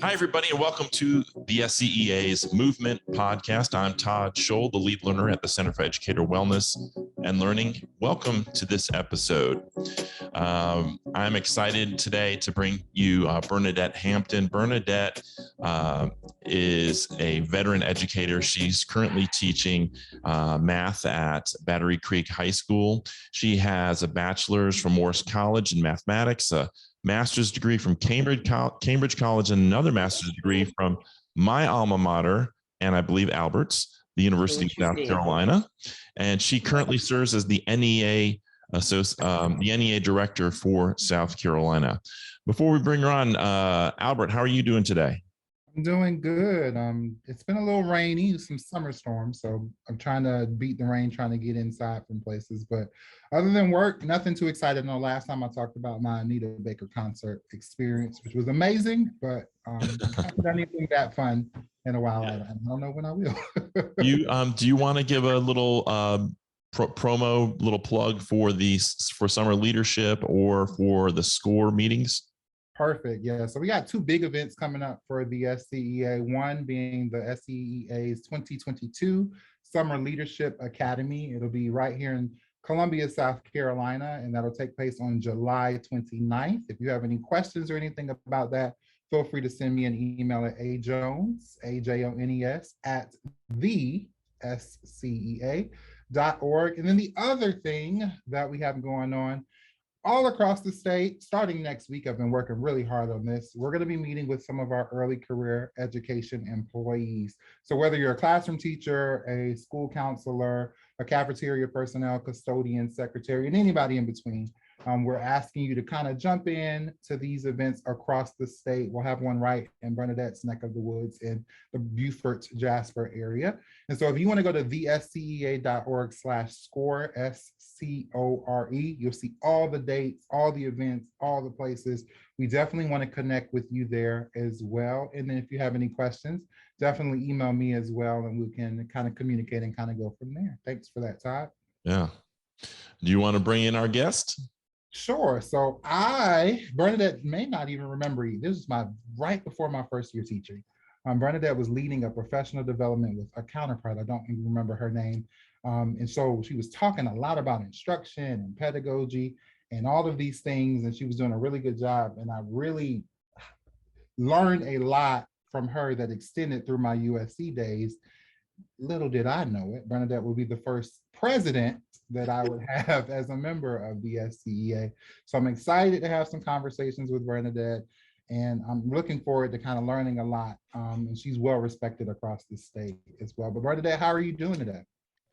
Hi, everybody, and welcome to the SCEA's Movement Podcast. I'm Todd Scholl, the lead learner at the Center for Educator Wellness and Learning. Welcome to this episode. I'm excited today to bring you Bernadette Hampton. Bernadette is a veteran educator. She's currently teaching math at Battery Creek High School. She has a bachelor's from Morris College in mathematics, a master's degree from Cambridge College, and another master's degree from my alma mater, and I believe Albert's, the University of South Carolina. And she currently serves as the NEA Director for South Carolina. Before we bring her on, Albert, how are you doing today? I'm doing good. It's been a little rainy, some summer storms, so I'm trying to beat the rain, trying to get inside from places. But other than work, nothing too exciting. No, last time I talked about my Anita Baker concert experience, which was amazing, but I haven't done anything that fun in a while. I don't know when I will. Do you want to give a little promo, little plug for summer leadership or for the SCORE meetings? Perfect. Yeah. So we got two big events coming up for the SCEA. One being the SCEA's 2022 Summer Leadership Academy. It'll be right here in Columbia, South Carolina, and that'll take place on July 29th. If you have any questions or anything about that, feel free to send me an email at ajones, AJONES, at thescea.org. And then the other thing that we have going on all across the state, starting next week, I've been working really hard on this. We're going to be meeting with some of our early career education employees. So whether you're a classroom teacher, a school counselor, a cafeteria personnel, custodian, secretary, and anybody in between, we're asking you to kind of jump in to these events across the state. We'll have one right in Bernadette's neck of the woods in the Beaufort, Jasper area. And so if you want to go to thescea.org/score, SCORE, you'll see all the dates, all the events, all the places. We definitely want to connect with you there as well. And then if you have any questions, definitely email me as well, and we can kind of communicate and kind of go from there. Thanks for that, Todd. Yeah. Do you want to bring in our guest? Sure. So Bernadette may not even remember, this is right before my first year teaching. Bernadette was leading a professional development with a counterpart. I don't even remember her name. And so she was talking a lot about instruction and pedagogy and all of these things. And she was doing a really good job. And I really learned a lot from her that extended through my USC days. Little did I know it, Bernadette will be the first president that I would have as a member of the SCEA. So I'm excited to have some conversations with Bernadette, and I'm looking forward to kind of learning a lot. And she's well respected across the state as well. But Bernadette, how are you doing today?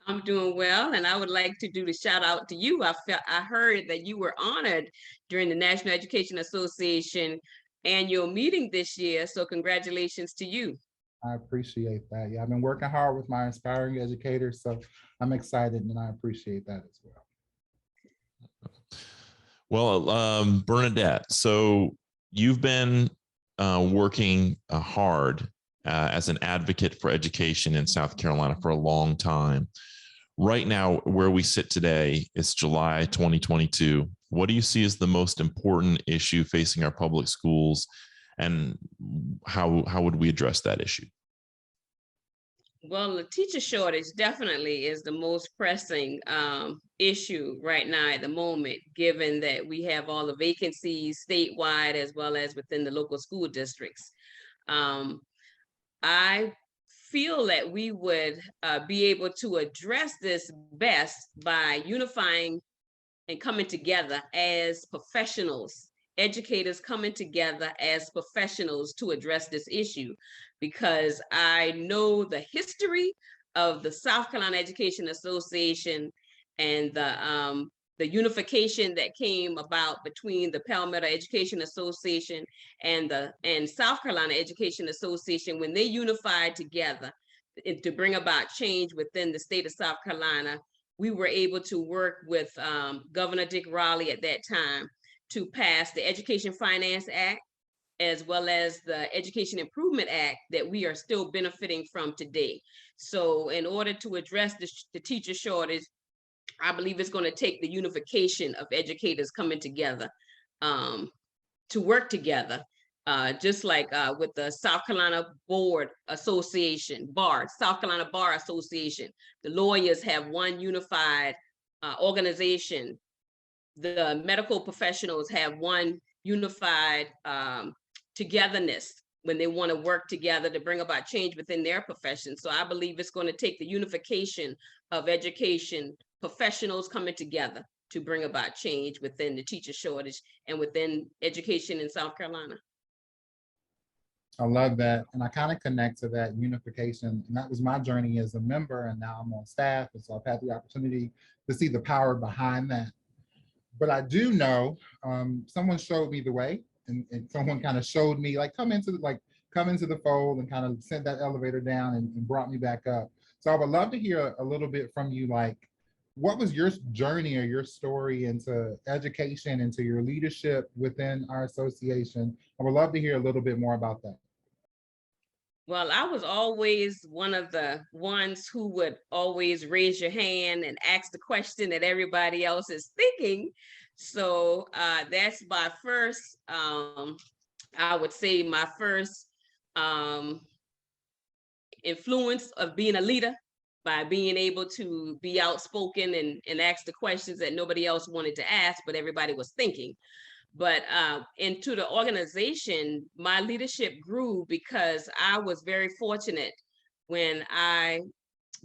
I'm doing well, and I would like to do the shout out to you. I heard that you were honored during the National Education Association annual meeting this year, so congratulations to you. I appreciate that. Yeah, I've been working hard with my inspiring educators, so I'm excited and I appreciate that as well. Well, Bernadette, so you've been working hard as an advocate for education in South Carolina for a long time. Right now, where we sit today, it's July 2022. What do you see as the most important issue facing our public schools, and how would we address that issue? Well, the teacher shortage definitely is the most pressing issue right now at the moment, given that we have all the vacancies statewide as well as within the local school districts. I feel that we would be able to address this best by unifying and coming together as professionals, educators coming together as professionals to address this issue, because I know the history of the South Carolina Education Association and the unification that came about between the Palmetto Education Association and South Carolina Education Association. When they unified together to bring about change within the state of South Carolina, we were able to work with Governor Dick Raleigh at that time to pass the Education Finance Act, as well as the Education Improvement Act that we are still benefiting from today. So in order to address the teacher shortage, I believe it's going to take the unification of educators coming together to work together just like with the South Carolina Board Association, BAR, South Carolina Bar Association, the lawyers have one unified organization. The medical professionals have one unified togetherness when they want to work together to bring about change within their profession. So I believe it's going to take the unification of education professionals coming together to bring about change within the teacher shortage and within education in South Carolina. I love that. And I kind of connect to that unification. And that was my journey as a member. And now I'm on staff. And so I've had the opportunity to see the power behind that. But I do know someone showed me the way, and someone kind of showed me like come into the fold and kind of sent that elevator down and brought me back up. So I would love to hear a little bit from you, like what was your journey or your story into education, into your leadership within our association? I would love to hear a little bit more about that. Well, I was always one of the ones who would always raise your hand and ask the question that everybody else is thinking. So that's my first, I would say my first influence of being a leader, by being able to be outspoken and ask the questions that nobody else wanted to ask, but everybody was thinking. But into the organization, my leadership grew because I was very fortunate when I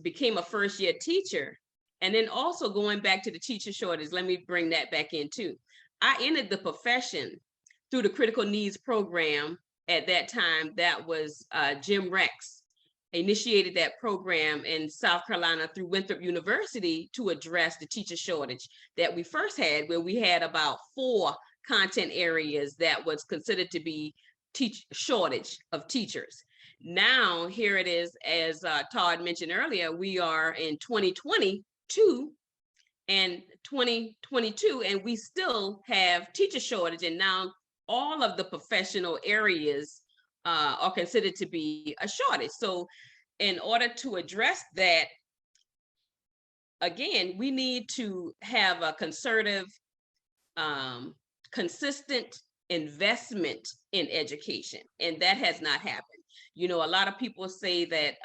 became a first-year teacher. And then also going back to the teacher shortage, let me bring that back in too. I entered the profession through the critical needs program at that time. That was Jim Rex initiated that program in South Carolina through Winthrop University to address the teacher shortage that we first had, where we had about 4 content areas that was considered to be shortage of teachers. Now, here it is, as Todd mentioned earlier, we are in 2022 and 2022, and we still have teacher shortage. And now all of the professional areas are considered to be a shortage. So in order to address that, again, we need to have a concerted, consistent investment in education, and that has not happened. You know, a lot of people say that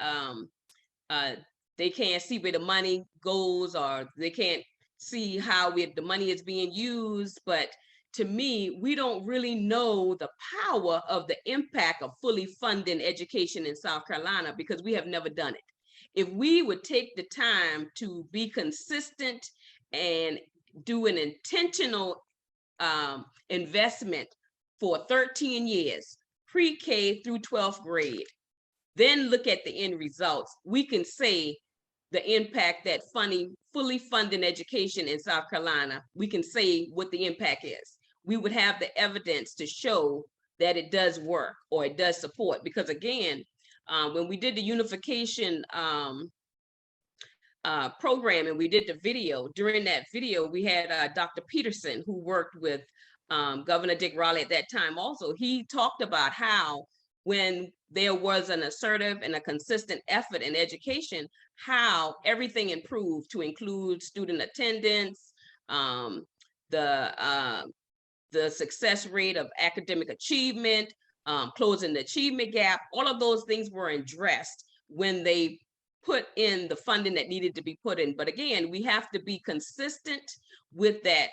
they can't see where the money goes, or they can't see how the money is being used. But to me, we don't really know the power of the impact of fully funding education in South Carolina, because we have never done it. If we would take the time to be consistent and do an intentional investment for 13 years, pre-K through 12th grade, then look at the end results, we can say the impact that fully funding education in South Carolina, we can say what the impact is. We would have the evidence to show that it does work or it does support. Because again, when we did the unification program and we did the video, during that video, we had Dr. Peterson, who worked with Governor Dick Raleigh at that time also. He talked about how when there was an assertive and a consistent effort in education, how everything improved, to include student attendance, the success rate of academic achievement, closing the achievement gap. All of those things were addressed when they put in the funding that needed to be put in. But again, we have to be consistent with that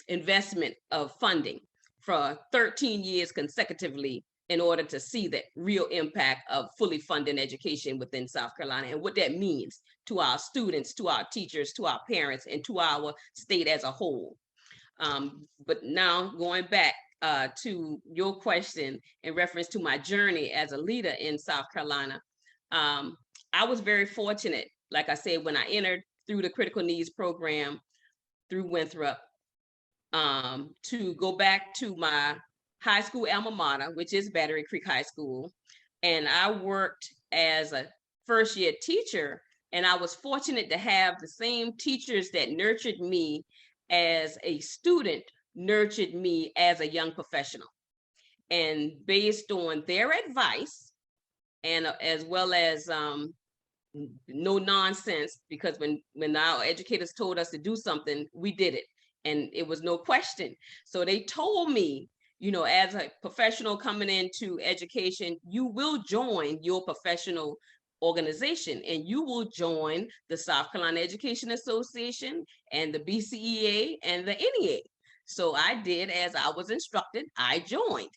investment of funding for 13 years consecutively in order to see the real impact of fully funding education within South Carolina and what that means to our students, to our teachers, to our parents, and to our state as a whole. But now going back to your question in reference to my journey as a leader in South Carolina, I was very fortunate, like I said, when I entered through the critical needs program through Winthrop, to go back to my high school alma mater, which is Battery Creek High School. And I worked as a first-year teacher, and I was fortunate to have the same teachers that nurtured me as a student nurtured me as a young professional. And based on their advice, and as well as no nonsense, because when our educators told us to do something, we did it, and it was no question. So they told me you know, as a professional coming into education, you will join your professional organization, and you will join the South Carolina Education Association and the BCEA and the NEA. So I did as I was instructed. I joined.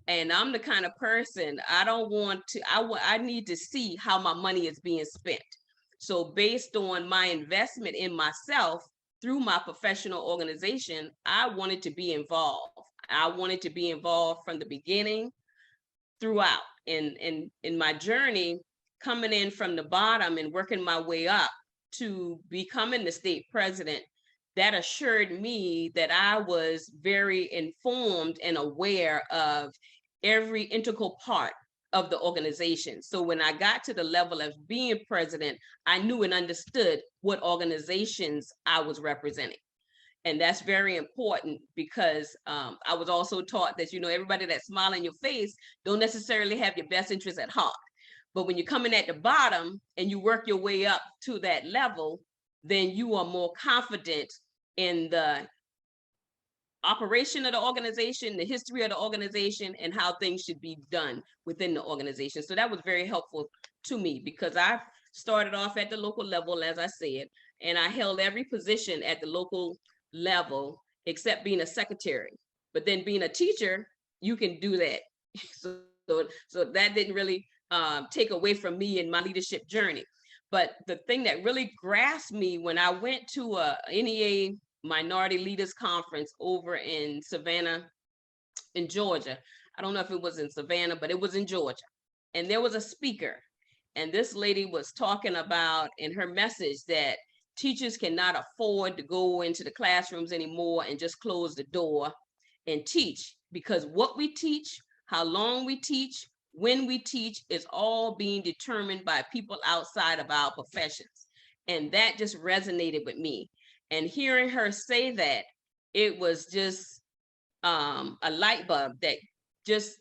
And I'm the kind of person, I don't want to, I need to see how my money is being spent. So based on my investment in myself through my professional organization, I wanted to be involved. I wanted to be involved from the beginning throughout. In my journey, coming in from the bottom and working my way up to becoming the state president, that assured me that I was very informed and aware of every integral part of the organization. So when I got to the level of being president, I knew and understood what organizations I was representing. And that's very important because I was also taught that, you know, everybody that smile in your face don't necessarily have your best interest at heart. But when you're coming at the bottom and you work your way up to that level, then you are more confident in the operation of the organization, the history of the organization, and how things should be done within the organization. So that was very helpful to me because I started off at the local level, as I said, and I held every position at the local level except being a secretary. But then being a teacher, you can do that. So that didn't really take away from me in my leadership journey. But the thing that really grasped me when I went to a NEA Minority Leaders Conference over in Savannah, in Georgia. I don't know if it was in Savannah, but it was in Georgia. And there was a speaker. And this lady was talking about in her message that teachers cannot afford to go into the classrooms anymore and just close the door and teach, because what we teach, how long we teach, when we teach is all being determined by people outside of our professions. And that just resonated with me. And hearing her say that, it was just a light bulb that just,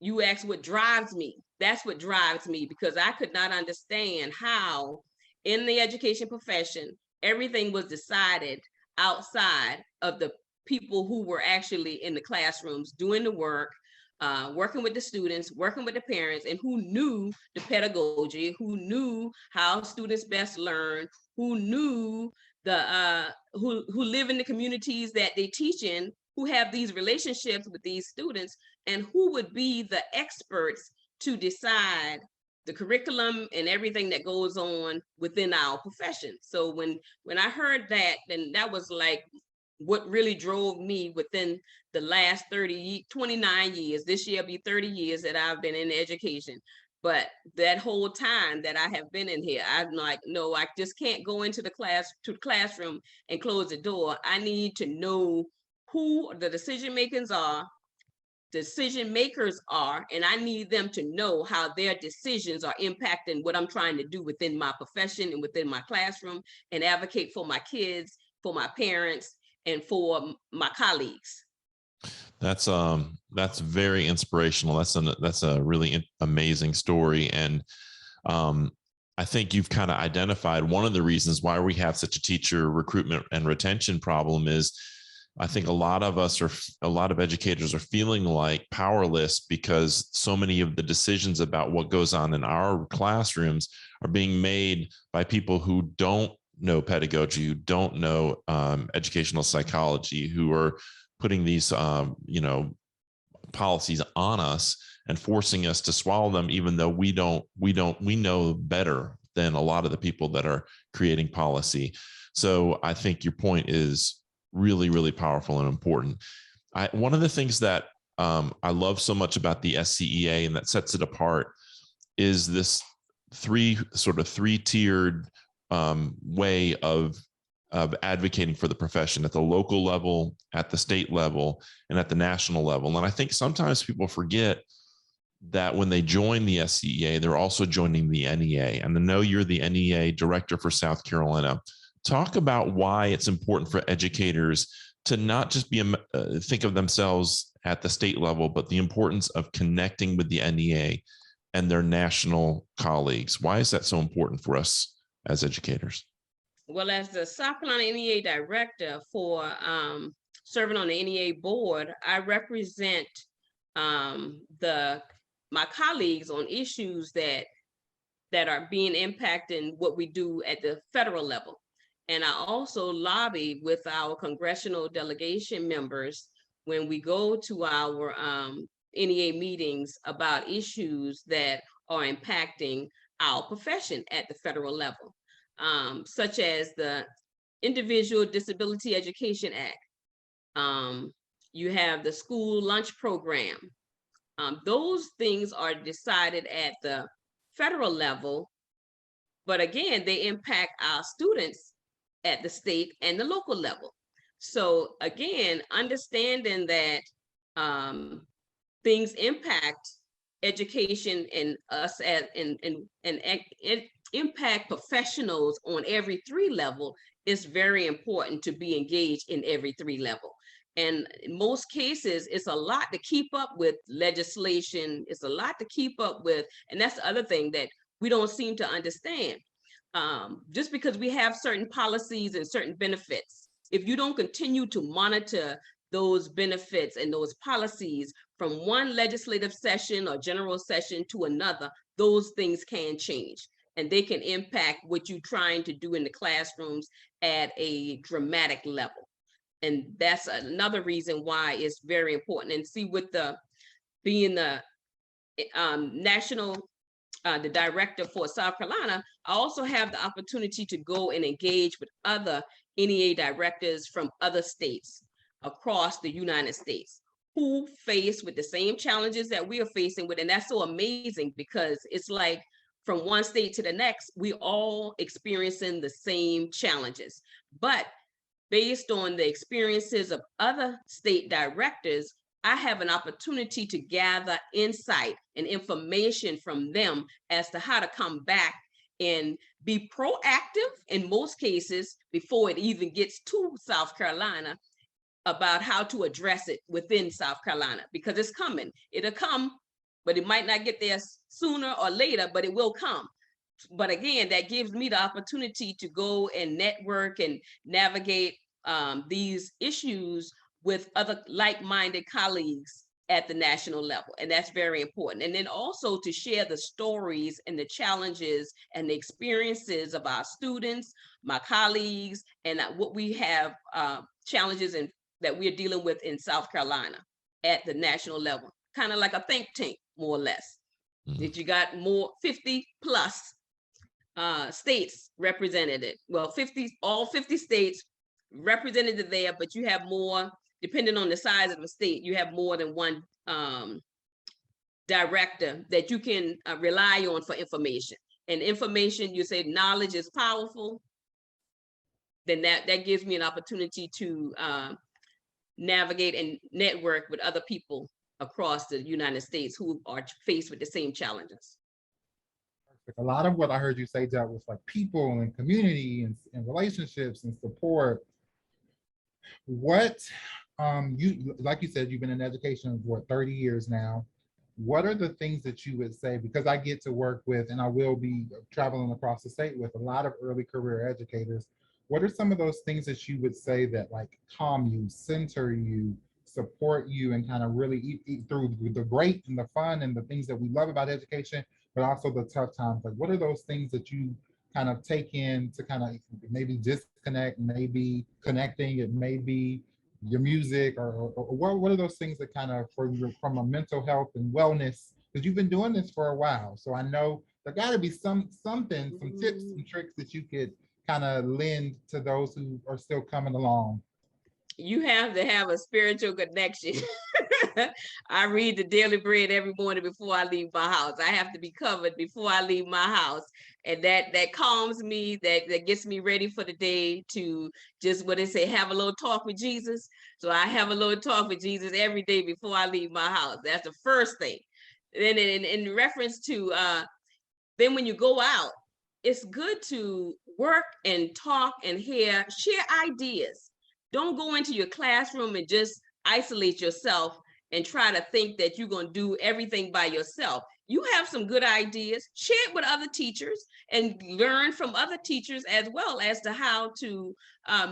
you asked what drives me. That's what drives me, because I could not understand how in the education profession, everything was decided outside of the people who were actually in the classrooms doing the work, working with the students, working with the parents, and who knew the pedagogy, who knew how students best learn, who knew the who live in the communities that they teach in, who have these relationships with these students, and who would be the experts to decide the curriculum and everything that goes on within our profession. So when I heard that, then that was like what really drove me within the last 29 years. This year will be 30 years that I've been in education. But that whole time that I have been in here, I'm like, no, I just can't go into the classroom and close the door. I need to know who the decision makers are, and I need them to know how their decisions are impacting what I'm trying to do within my profession and within my classroom, and advocate for my kids, for my parents, and for my colleagues. That's very inspirational. That's a really amazing story. And I think you've kind of identified one of the reasons why we have such a teacher recruitment and retention problem is I think a lot of educators are feeling like powerless because so many of the decisions about what goes on in our classrooms are being made by people who don't know pedagogy, who don't know educational psychology, who are putting these policies on us and forcing us to swallow them, even though we know better than a lot of the people that are creating policy. So I think your point is really, really powerful and important. One of the things that I love so much about the SCEA and that sets it apart is this three-tiered way of advocating for the profession at the local level, at the state level, and at the national level. And I think sometimes people forget that when they join the SCEA, they're also joining the NEA. And I know you're the NEA Director for South Carolina. Talk about why it's important for educators to not just think of themselves at the state level, but the importance of connecting with the NEA and their national colleagues. Why is that so important for us as educators? Well, as the South Carolina NEA Director for serving on the NEA board, I represent my colleagues on issues that are being impacting what we do at the federal level. And I also lobby with our congressional delegation members when we go to our NEA meetings about issues that are impacting our profession at the federal level, such as the Individual Disability Education Act. You have the school lunch program. Those things are decided at the federal level, but again, they impact our students at the state and the local level. So again, understanding that things impact education and us and impact professionals on every 3 level is very important to be engaged in every 3 level. And in most cases, it's a lot to keep up with legislation. It's a lot to keep up with. And that's the other thing that we don't seem to understand. Just because we have certain policies and certain benefits, if you don't continue to monitor those benefits and those policies from one legislative session or general session to another, those things can change. And they can impact what you're trying to do in the classrooms at a dramatic level. And that's another reason why it's very important. And see, with being the national, the director for South Carolina, I also have the opportunity to go and engage with other NEA directors from other states across the United States who face with the same challenges that we are facing with. And that's so amazing because it's like from one state to the next, we all experiencing the same challenges. But based on the experiences of other state directors, I have an opportunity to gather insight and information from them as to how to come back and be proactive in most cases before it even gets to South Carolina about how to address it within South Carolina, because it's coming. It'll come, but it might not get there sooner or later, but it will come. But again, that gives me the opportunity to go and network and navigate these issues with other like-minded colleagues at the national level. And that's very important. And then also to share the stories and the challenges and the experiences of our students, my colleagues, and what we have challenges that we're dealing with in South Carolina at the national level, kind of like a think tank, more or less. That you got more 50 plus states represented. Well, all 50 states represented there, but you have more, depending on the size of the state, you have more than one director that you can rely on for information. And information, you say knowledge is powerful, then that gives me an opportunity to navigate and network with other people across the United States who are faced with the same challenges. A lot of what I heard you say dealt with like people and community and relationships and support. What you, like you said, you've been in education for 30 years now. What are the things that you would say, because I get to work with, and I will be traveling across the state with a lot of early career educators. What are some of those things that you would say that like calm you, center you, support you, and kind of really eat through the great and the fun and the things that we love about education, but also the tough times? Like, what are those things that you kind of take in to kind of maybe disconnect, maybe connecting, it may be your music, or what are those things that kind of, for you, from a mental health and wellness, because you've been doing this for a while, so I know there got to be some tips and tricks that you could kind of lend to those who are still coming along. You have to have a spiritual connection. I read the Daily Bread every morning before I leave my house. I have to be covered before I leave my house. And that calms me, that gets me ready for the day to just, what they say, have a little talk with Jesus. So I have a little talk with Jesus every day before I leave my house. That's the first thing. Then in reference to, then when you go out, it's good to work and talk and share ideas. Don't go into your classroom and just isolate yourself and try to think that you're going to do everything by yourself. You have some good ideas, share it with other teachers and learn from other teachers as well as to how to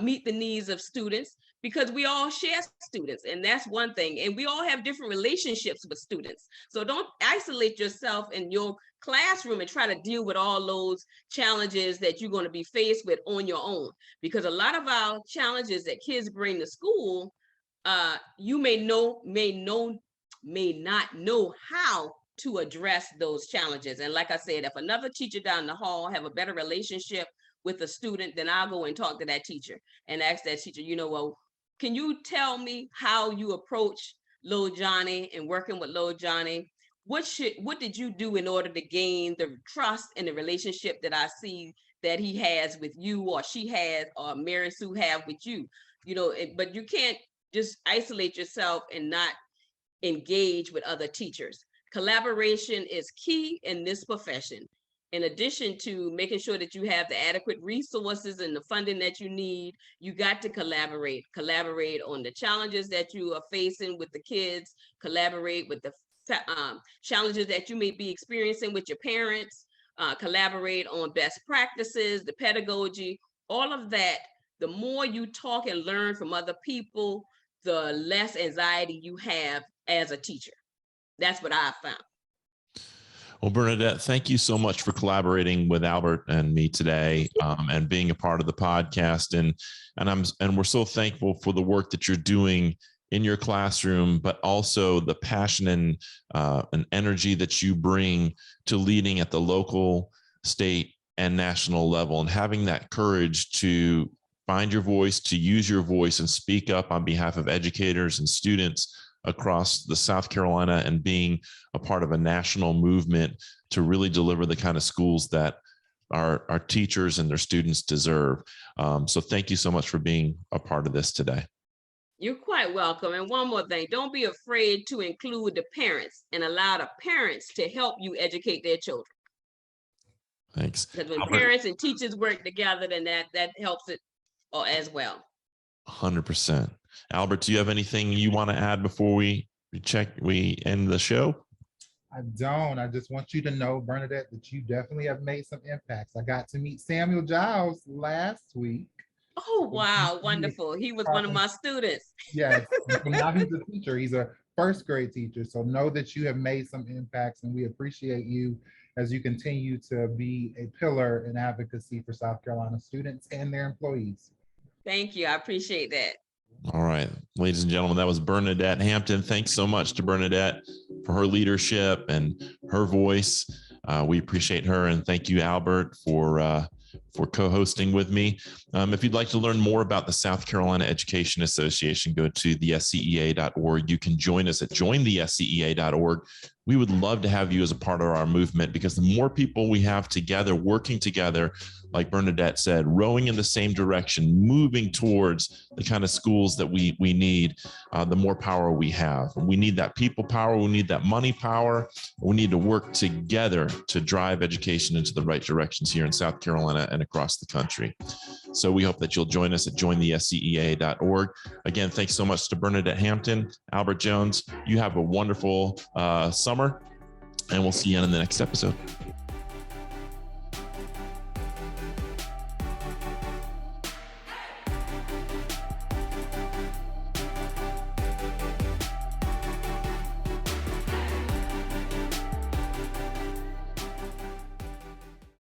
meet the needs of students, because we all share students, and that's one thing. And we all have different relationships with students. So don't isolate yourself in your classroom and try to deal with all those challenges that you're going to be faced with on your own. Because a lot of our challenges that kids bring to school, you may not know how to address those challenges. And like I said, if another teacher down the hall have a better relationship with a student, then I'll go and talk to that teacher and ask that teacher, well, can you tell me how you approach Lil Johnny and working with Lil Johnny? What did you do in order to gain the trust and the relationship that I see that he has with you, or she has, or Mary Sue have with you? But you can't just isolate yourself and not engage with other teachers. Collaboration is key in this profession. In addition to making sure that you have the adequate resources and the funding that you need, you got to collaborate on the challenges that you are facing with the kids, collaborate with the challenges that you may be experiencing with your parents, collaborate on best practices, the pedagogy, all of that. The more you talk and learn from other people, the less anxiety you have as a teacher. That's what I've found. Well, Bernadette, thank you so much for collaborating with Albert and me today, and being a part of the podcast. And we're so thankful for the work that you're doing in your classroom, but also the passion and energy that you bring to leading at the local, state, and national level, and having that courage to find your voice, to use your voice and speak up on behalf of educators and students across the South Carolina, and being a part of a national movement to really deliver the kind of schools that our teachers and their students deserve. So thank you so much for being a part of this today. You're quite welcome. And one more thing, don't be afraid to include the parents and allow the parents to help you educate their children. Thanks. Because when parents and teachers work together, then that helps it as well. 100%. Albert, do you have anything you want to add before we end the show? I don't. I just want you to know, Bernadette, that you definitely have made some impacts. I got to meet Samuel Giles last week. Oh, wow. Wonderful. He was one of my students. Yes. Now he's a teacher. He's a first grade teacher. So know that you have made some impacts, and we appreciate you as you continue to be a pillar in advocacy for South Carolina students and their employees. Thank you. I appreciate that. All right, ladies and gentlemen, that was Bernadette Hampton. Thanks so much to Bernadette for her leadership and her voice. We appreciate her, and thank you, Albert, for co-hosting with me. If you'd like to learn more about the South Carolina Education Association, go to the SCEA.org. You can join us at jointhescea.org. We would love to have you as a part of our movement, because the more people we have together, working together, like Bernadette said, rowing in the same direction, moving towards the kind of schools that we need, the more power we have. We need that people power. We need that money power. We need to work together to drive education into the right directions here in South Carolina and across the country. So we hope that you'll join us at jointhescea.org. Again, thanks so much to Bernadette Hampton, Albert Jones. You have a wonderful summer, and we'll see you in the next episode.